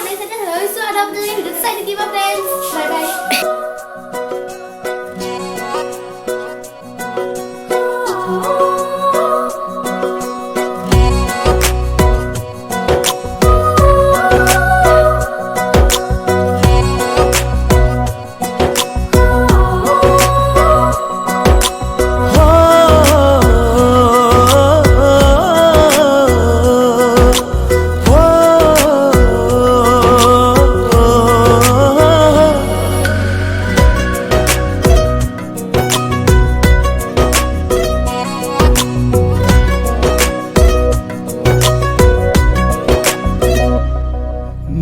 nay sẽ trả lời số Adam tươi được say đi vào dance. Bye bye.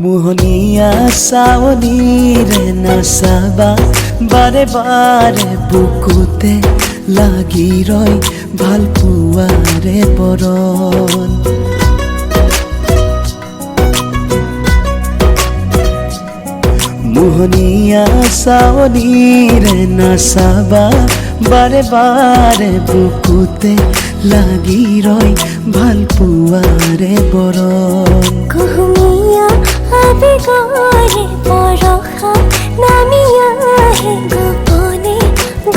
মোহনীয়া চাৱনীৰে নাচাবা বাৰে বাৰে বুকুতে লাগি ৰয় ভাল পোৱাৰে বৰণ মোহনীয়া চাৱনীৰে নাচাবা বাৰে বাৰে বুকুতে লাগি ৰয় ভাল পোৱাৰে বৰণ আবেগরে পরখা নামিয়াহে গোপনে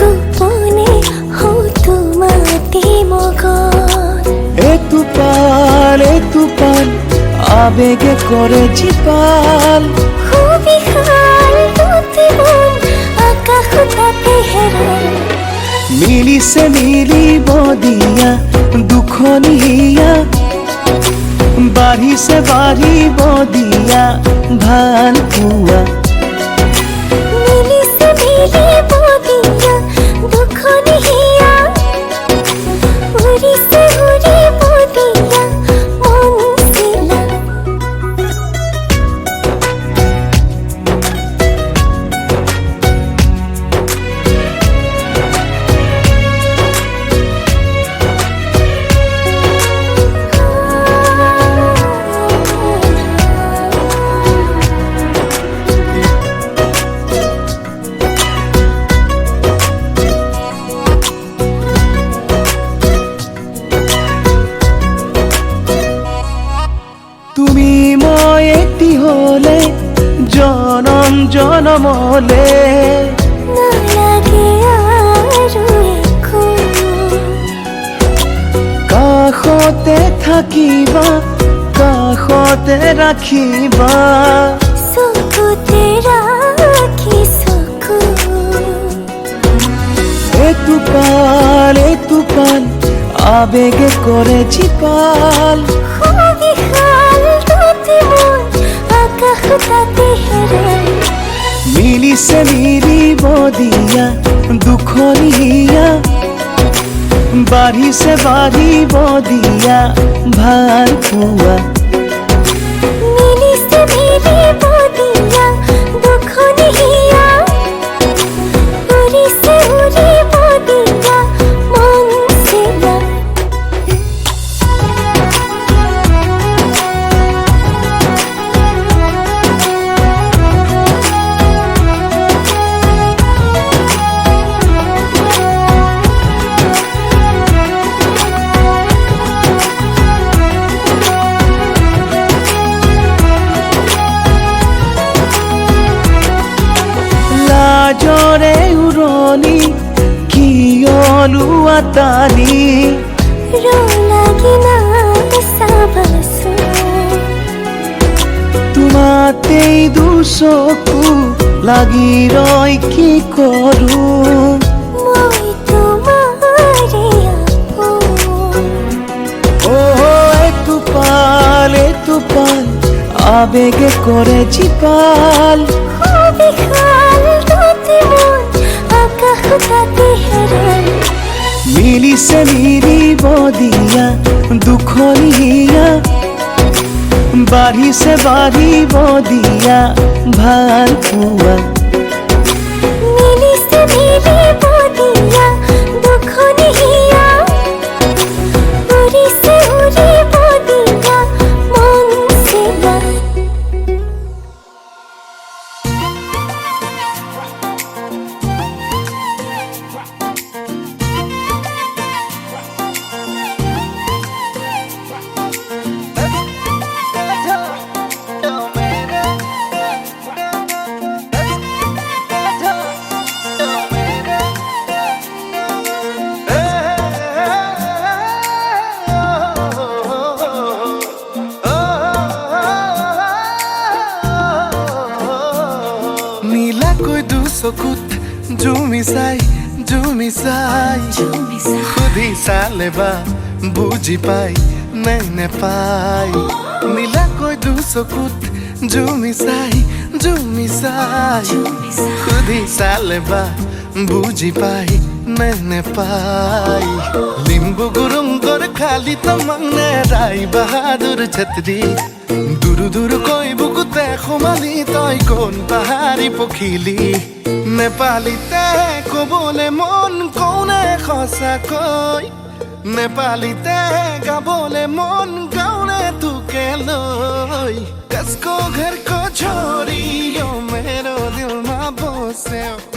গোপনে হো তোমাতে মগন এতু পাল আবেগে করে জিপাল খুবই খাল তুতে মন আকাশ তাতে হেরাল মিলিছে মিলিব দিয়া দুখনীয়া বাঢ়িছে বাঢ়িব দিয়া ভাল পোৱা মিলিছে মিলিব দিয়া দুখনীয়া উৰিছে উৰিব দিয়া মন চিলা তুমি মই এটি হলে জনম জনমলে নালাগে আৰু একো কাষতে থাকিবা কাষতে ৰাখিবা চকুতে ৰাখি চকু এতু পাল আবেগে করে জিপাল খুবই খাল তুতে মন আকাশ তাতে হেরাল মিলিছে মিলিব দিয়া দুখনীয়া বাঢ়িছে বাঢ়িব দিয়া ভাল পোৱা মিলিছে মিলিব দিয়া দুখনীয়া উৰিছে উৰিব দিয়া মন চিলা লাজৰে উৰণি কিয়লো আতানি লাগি না চাবাচো তোমাতেই দুচকু লাগি ৰয় কি কৰো মই তোমাৰে আপোন এতু পাল আবেগে করে জিপাল খুবই খাল তুতে মন আকাশ তাতে হেরাল মিলিছে মিলিব দিয়া দুখনীয়া বাঢ়িছে বাঢ়িব দিয়া ভাল পোৱা মিলিছে মিলিব দিয়া দুখনীয়া উৰিছে উৰিব দিয়া মন চিলা চকুত জুমি চাই সুধি চালে বা বুজি পাই নে নেপাই নীলাকৈ দু চকুত জুমি চাই সুধি চালে বা বুজি পাই নে নেপাই লিম্বু গুরুং গর খালি তমংনে রাই বাহাদুর ছত্রি দুরু দুরু কই বুকুতে সোমালি তই কোন পাহাৰী পখিলি নেপালীতে কবলে মন কৌনে সঁচাকৈ নেপালীতে গাবলে মন গাउने तुके লৈ कसको घर को छोरी यो मेरो दिलमा बस्यो